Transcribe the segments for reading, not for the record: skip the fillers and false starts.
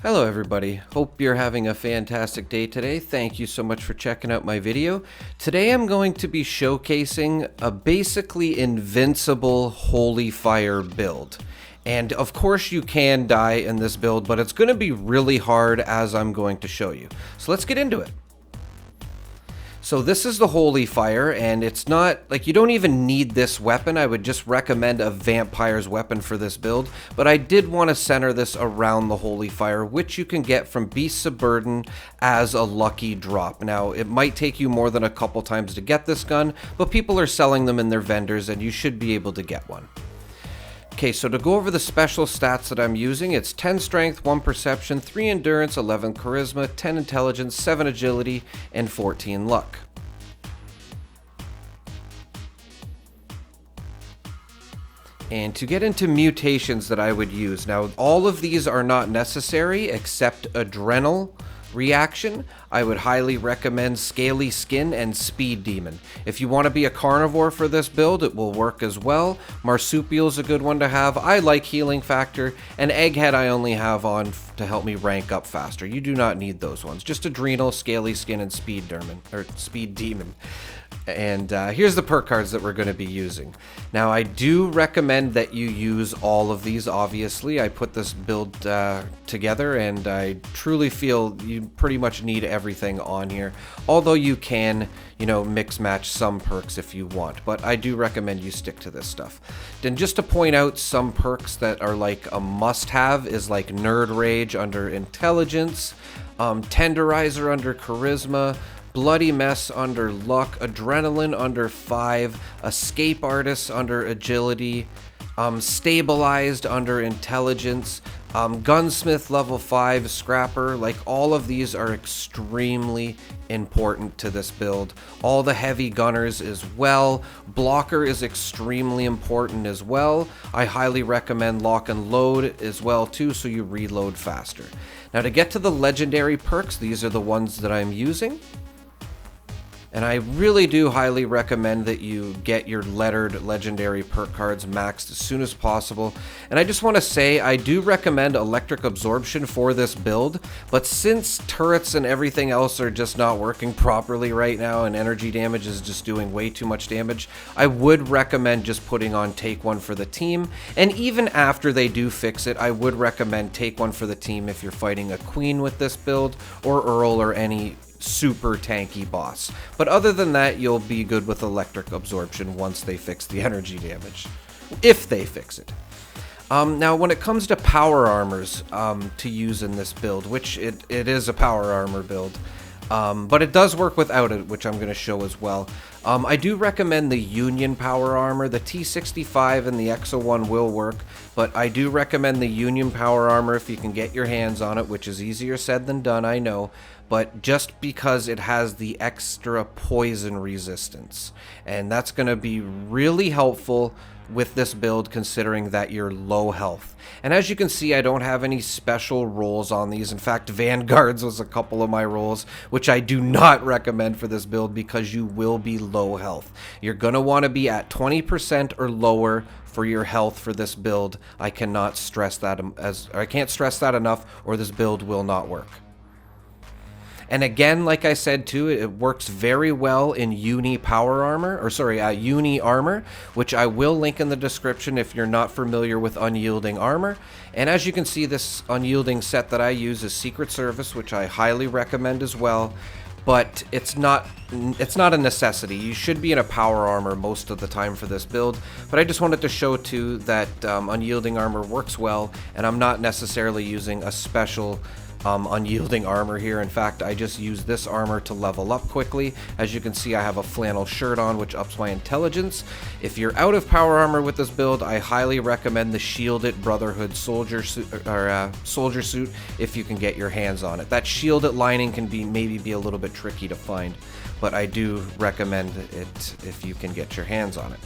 Hello everybody, hope you're having a fantastic day today. Thank you so much for checking out my video. Today I'm going to be showcasing a basically invincible holy fire build. And of course you can die in this build, but it's going to be really hard as I'm going to show you. So let's get into it. So this is the holy fire, and it's not like you don't even need this weapon. I would just recommend a vampire's weapon for this build, but I did want to center this around the holy fire, which you can get from Beasts of Burden as a lucky drop. Now it might take you more than a couple times to get this gun, but people are selling them in their vendors and you should be able to get one. Okay, so to go over the special stats that I'm using, it's 10 strength, 1 perception, 3 endurance, 11 charisma, 10 intelligence, 7 agility, and 14 luck. And to get into mutations that I would use, now all of these are not necessary except adrenal reaction. I would highly recommend Scaly Skin and Speed Demon. If you want to be a carnivore for this build, it will work as well. Marsupial is a good one to have. I like Healing Factor, and Egghead I only have on to help me rank up faster. You do not need those ones. Just Adrenal, Scaly Skin, and Speed Demon. And here's the perk cards that we're going to be using. Now I do recommend that you use all of these, obviously. I put this build together and I truly feel you pretty much need everything on here. Although you can, mix match some perks if you want. But I do recommend you stick to this stuff. Then just to point out some perks that are like a must-have is like Nerd Rage under Intelligence, Tenderizer under Charisma, Bloody Mess under Luck, Adrenaline under 5, Escape Artist under Agility, Stabilized under Intelligence, Gunsmith level 5, Scrapper. Like all of these are extremely important to this build. All the heavy gunners as well. Blocker is extremely important as well. I highly recommend Lock and Load as well too, so you reload faster. Now to get to the legendary perks, these are the ones that I'm using. And I really do highly recommend that you get your lettered legendary perk cards maxed as soon as possible. And I just want to say, I do recommend Electric Absorption for this build, but since turrets and everything else are just not working properly right now and energy damage is just doing way too much damage, I would recommend just putting on Take One for the team. And even after they do fix it, I would recommend Take One for the team if you're fighting a queen with this build, or Earl, or any super tanky boss. But other than that, you'll be good with Electric Absorption once they fix the energy damage, if they fix it. Now when it comes to power armors to use in this build, which it is a power armor build, but it does work without it, which I'm going to show as well. I do recommend the Union power armor. The T65 and the Exo 1 will work, but I do recommend the Union power armor if you can get your hands on it, which is easier said than done, I know, but just because it has the extra poison resistance, and that's going to be really helpful with this build considering that you're low health. And as you can see, I don't have any special rolls on these. In fact, Vanguards was a couple of my rolls, which I do not recommend for this build because you will be low health. You're going to want to be at 20% or lower for your health for this build. I can't stress that enough, or this build will not work. And again, like I said too, it works very well in Uni armor, which I will link in the description if you're not familiar with Unyielding armor. And as you can see, this Unyielding set that I use is Secret Service, which I highly recommend as well. But it's not a necessity. You should be in a power armor most of the time for this build. But I just wanted to show too that Unyielding armor works well, and I'm not necessarily using a special Unyielding armor here. In fact, I just use this armor to level up quickly. As you can see, I have a flannel shirt on, which ups my intelligence. If you're out of power armor with this build, I highly recommend the Shielded Brotherhood soldier suit, soldier suit, if you can get your hands on it. That shielded lining can maybe be a little bit tricky to find, but I do recommend it if you can get your hands on it.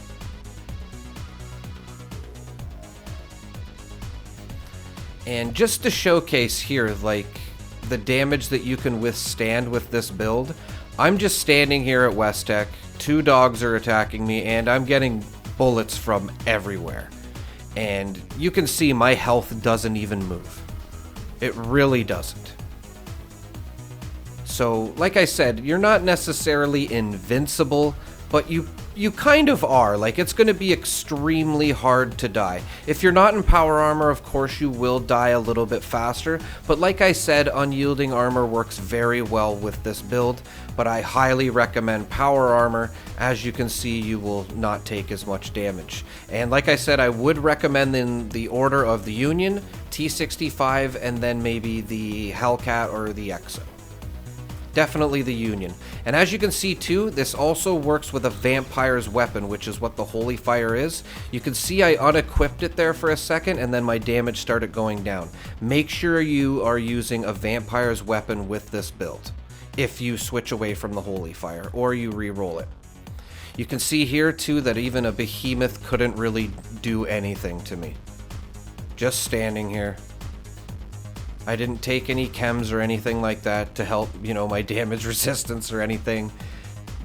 And just to showcase here, like, the damage that you can withstand with this build, I'm just standing here at West Tech, 2 dogs are attacking me, and I'm getting bullets from everywhere. And you can see my health doesn't even move. It really doesn't. So, like I said, you're not necessarily invincible, but you kind of are. Like, it's going to be extremely hard to die. If you're not in power armor, of course you will die a little bit faster, but like I said, unyielding armor works very well with this build, but I highly recommend power armor. As you can see, you will not take as much damage. And like I said, I would recommend in the order of the Union, T65, and then maybe the Hellcat or the Exo. Definitely the Union. And as you can see too, this also works with a vampire's weapon, which is what the Holy Fire is. You can see I unequipped it there for a second, and then my damage started going down. Make sure you are using a vampire's weapon with this build, if you switch away from the Holy Fire, or you re-roll it. You can see here too that even a behemoth couldn't really do anything to me. Just standing here. I didn't take any chems or anything like that to help, you know, my damage resistance or anything.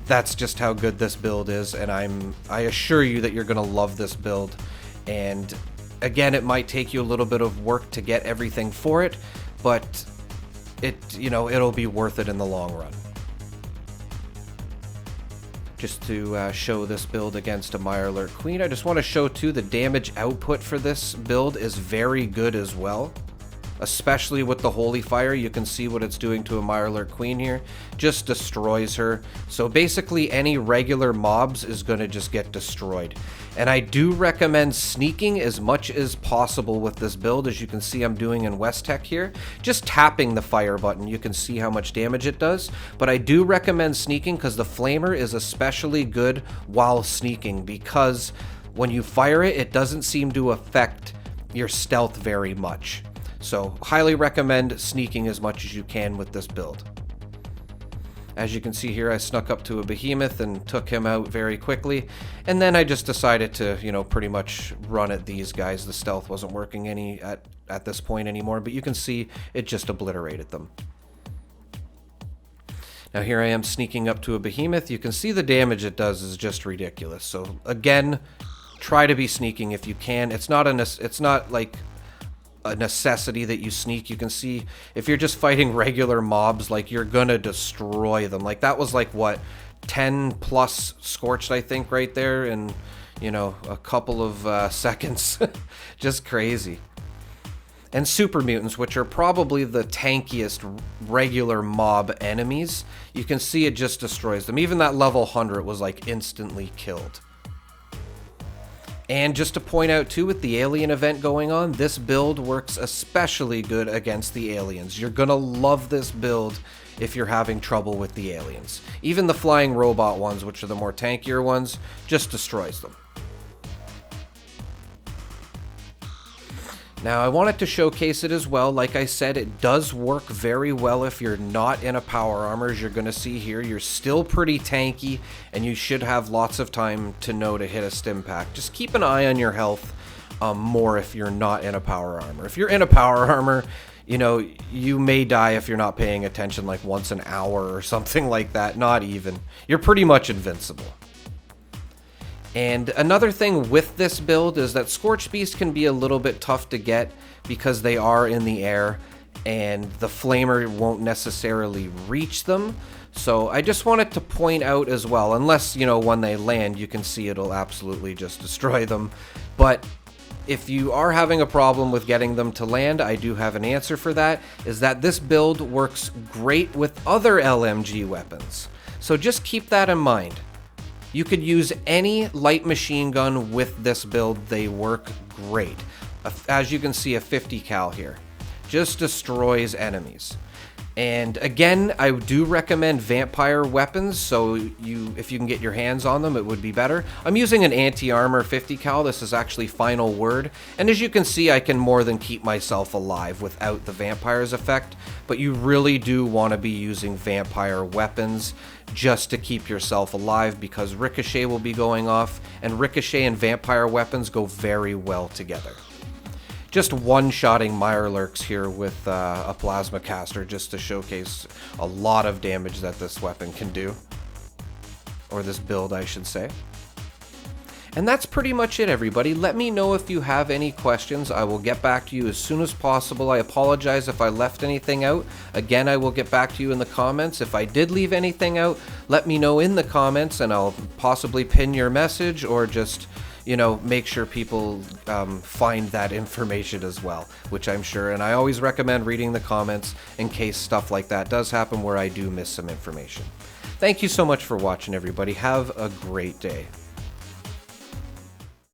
That's just how good this build is, and I assure you that you're going to love this build. And again, it might take you a little bit of work to get everything for it, but it'll be worth it in the long run. Just to show this build against a Mirelurk Queen, I just want to show too the damage output for this build is very good as well. Especially with the Holy Fire, you can see what it's doing to a Mirelurk Queen here. Just destroys her. So basically any regular mobs is going to just get destroyed. And I do recommend sneaking as much as possible with this build, as you can see I'm doing in West Tech here. Just tapping the fire button, you can see how much damage it does. But I do recommend sneaking because the Flamer is especially good while sneaking, because when you fire it, it doesn't seem to affect your stealth very much. So, highly recommend sneaking as much as you can with this build. As you can see here, I snuck up to a behemoth and took him out very quickly. And then I just decided to, pretty much run at these guys. The stealth wasn't working at this point anymore, but you can see it just obliterated them. Now here I am sneaking up to a behemoth. You can see the damage it does is just ridiculous. So again, try to be sneaking if you can. It's not like a necessity that you sneak. You can see if you're just fighting regular mobs, like, you're gonna destroy them. Like, that was like what, 10 plus scorched, I think, right there in a couple of seconds. Just crazy. And super mutants, which are probably the tankiest regular mob enemies, you can see it just destroys them. Even that level 100 was like instantly killed. And just to point out too, with the alien event going on, this build works especially good against the aliens. You're gonna love this build if you're having trouble with the aliens. Even the flying robot ones, which are the more tankier ones, just destroys them. Now, I wanted to showcase it as well. Like I said, it does work very well if you're not in a power armor. As you're going to see here, you're still pretty tanky, and you should have lots of time to know to hit a stim pack. Just keep an eye on your health more if you're not in a power armor. If you're in a power armor, you may die if you're not paying attention like once an hour or something like that. Not even. You're pretty much invincible. And another thing with this build is that Scorched Beast can be a little bit tough to get because they are in the air and the Flamer won't necessarily reach them. So I just wanted to point out as well, unless, when they land, you can see it'll absolutely just destroy them. But if you are having a problem with getting them to land, I do have an answer for that, is that this build works great with other LMG weapons. So just keep that in mind. You could use any light machine gun with this build. They work great. As you can see, a 50 cal here just destroys enemies. And again, I do recommend vampire weapons, so if you can get your hands on them, it would be better. I'm using an anti-armor 50 cal. This is actually Final Word. And as you can see, I can more than keep myself alive without the vampire's effect. But you really do want to be using vampire weapons just to keep yourself alive, because Ricochet will be going off, and Ricochet and vampire weapons go very well together. Just one-shotting Mirelurks here with a plasma caster just to showcase a lot of damage that this weapon can do. Or this build, I should say. And that's pretty much it, everybody. Let me know if you have any questions. I will get back to you as soon as possible. I apologize if I left anything out. Again, I will get back to you in the comments. If I did leave anything out, let me know in the comments and I'll possibly pin your message or just, make sure people find that information as well, which I'm sure. And I always recommend reading the comments in case stuff like that does happen where I do miss some information. Thank you so much for watching, everybody. Have a great day.